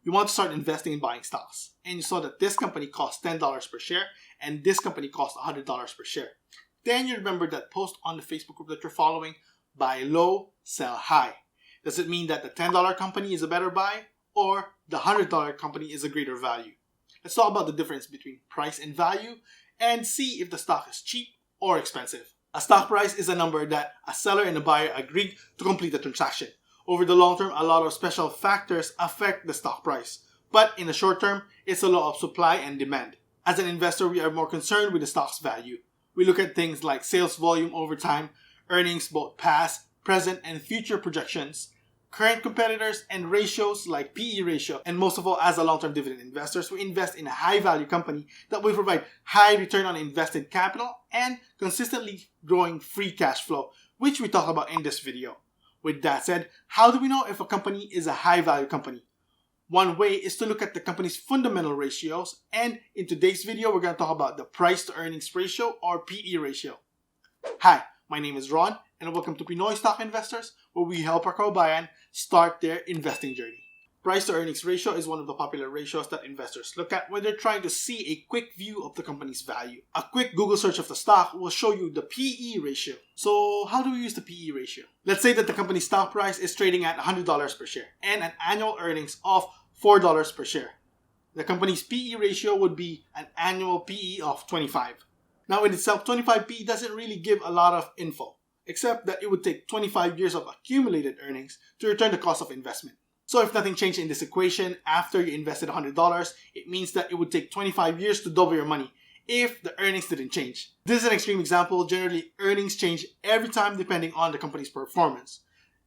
you want to start investing in buying stocks, and you saw that this company costs $10 per share and this company costs $100 per share. Then you remember that post on the Facebook group that you're following, buy low, sell high. Does it mean that the $10 company is a better buy or the $100 company is a greater value? Let's talk about the difference between price and value and see if the stock is cheap or expensive. A stock price is a number that a seller and a buyer agreed to complete the transaction. Over the long term, a lot of special factors affect the stock price. But in the short term, it's a law of supply and demand. As an investor, we are more concerned with the stock's value. We look at things like sales volume over time, earnings both past, present, and future projections, current competitors, and ratios like PE ratio. And most of all, as a long-term dividend investors, we invest in a high-value company that will provide high return on invested capital and consistently growing free cash flow, which we talk about in this video. With that said, how do we know if a company is a high-value company? One way is to look at the company's fundamental ratios, and in today's video, we're going to talk about the price to earnings ratio or PE ratio. Hi, my name is Ron, and welcome to Pinoy Stock Investors, where we help our kabayan start their investing journey. Price to earnings ratio is one of the popular ratios that investors look at when they're trying to see a quick view of the company's value. A quick Google search of the stock will show you the PE ratio. So how do we use the PE ratio? Let's say that the company's stock price is trading at $100 per share and an annual earnings of $4 per share. The company's PE ratio would be an annual PE of 25. Now in itself, 25 PE doesn't really give a lot of info, except that it would take 25 years of accumulated earnings to return the cost of investment. So if nothing changed in this equation after you invested $100, it means that it would take 25 years to double your money if the earnings didn't change. This is an extreme example. Generally, earnings change every time depending on the company's performance.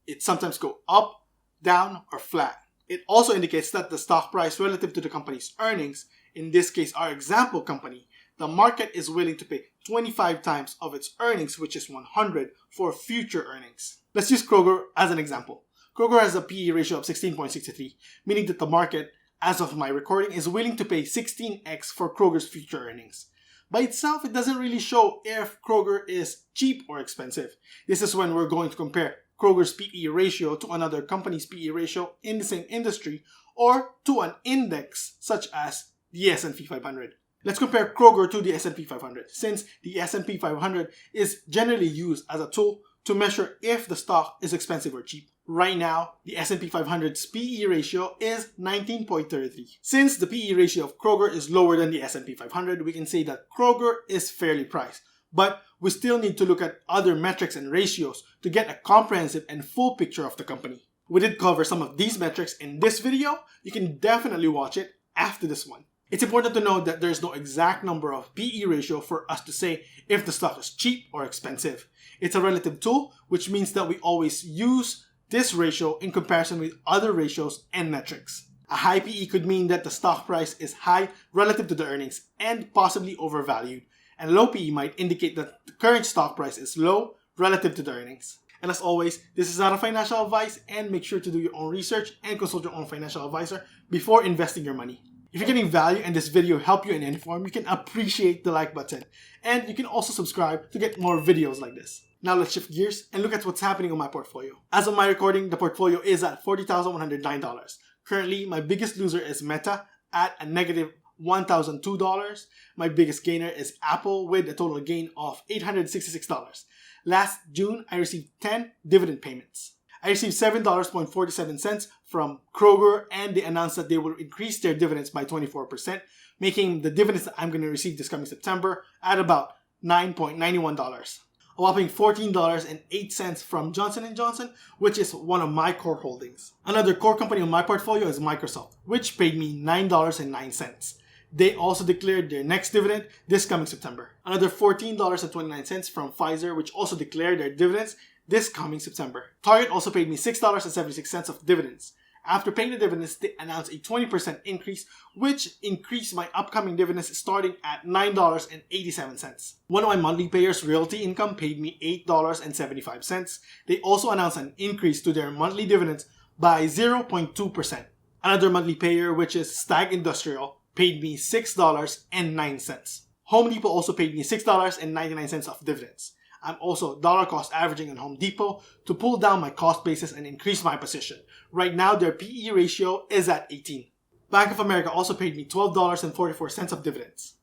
It sometimes goes up, down, or flat. It also indicates that the stock price relative to the company's earnings, in this case our example company, the market is willing to pay 25 times of its earnings, which is 100, for future earnings. Let's use Kroger as an example. Kroger has a PE ratio of 16.63, meaning that the market, as of my recording, is willing to pay 16x for Kroger's future earnings. By itself, it doesn't really show if Kroger is cheap or expensive. This is when we're going to compare Kroger's PE ratio to another company's PE ratio in the same industry or to an index such as the S&P 500. Let's compare Kroger to the S&P 500, since the S&P 500 is generally used as a tool to measure if the stock is expensive or cheap. Right now, the S&P 500's PE ratio is 19.33. Since the PE ratio of Kroger is lower than the S&P 500, we can say that Kroger is fairly priced. But we still need to look at other metrics and ratios to get a comprehensive and full picture of the company. We did cover some of these metrics in this video. You can definitely watch it after this one. It's important to note that there's no exact number of PE ratio for us to say if the stock is cheap or expensive. It's a relative tool, which means that we always use this ratio in comparison with other ratios and metrics. A high PE could mean that the stock price is high relative to the earnings and possibly overvalued. And low PE might indicate that the current stock price is low relative to the earnings. And as always, this is not a financial advice, and make sure to do your own research and consult your own financial advisor before investing your money. If you're getting value and this video helped you in any form, you can appreciate the like button. And you can also subscribe to get more videos like this. Now let's shift gears and look at what's happening on my portfolio. As of my recording, the portfolio is at $40,109. Currently, my biggest loser is Meta at a negative $1,002. My biggest gainer is Apple with a total gain of $866. Last June, I received 10 dividend payments. I received $7.47 from Kroger, and they announced that they will increase their dividends by 24%, making the dividends that I'm going to receive this coming September at about $9.91. A whopping $14.08 from Johnson & Johnson, which is one of my core holdings. Another core company on my portfolio is Microsoft, which paid me $9.09. They also declared their next dividend this coming September. Another $14.29 from Pfizer, which also declared their dividends this coming September. Target also paid me $6.76 of dividends. After paying the dividends, they announced a 20% increase, which increased my upcoming dividends starting at $9.87. One of my monthly payers, Realty Income, paid me $8.75. They also announced an increase to their monthly dividends by 0.2%. Another monthly payer, which is Stag Industrial, paid me $6.09. Home Depot also paid me $6.99 of dividends. I'm also dollar cost averaging on Home Depot to pull down my cost basis and increase my position. Right now, their PE ratio is at 18. Bank of America also paid me $12.44 of dividends.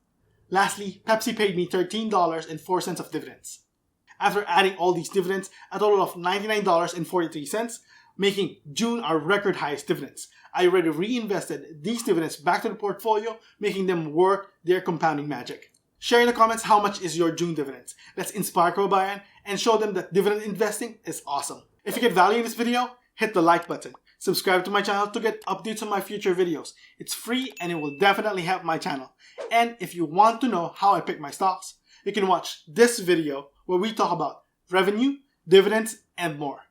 Lastly, Pepsi paid me $13.04 of dividends. After adding all these dividends, a total of $99.43, making June our record highest dividends. I already reinvested these dividends back to the portfolio, making them work their compounding magic. Share in the comments how much is your June dividends. Let's inspire kababayan and show them that dividend investing is awesome. If you get value in this video, hit the like button. Subscribe to my channel to get updates on my future videos. It's free and it will definitely help my channel. And if you want to know how I pick my stocks, you can watch this video where we talk about revenue, dividends, and more.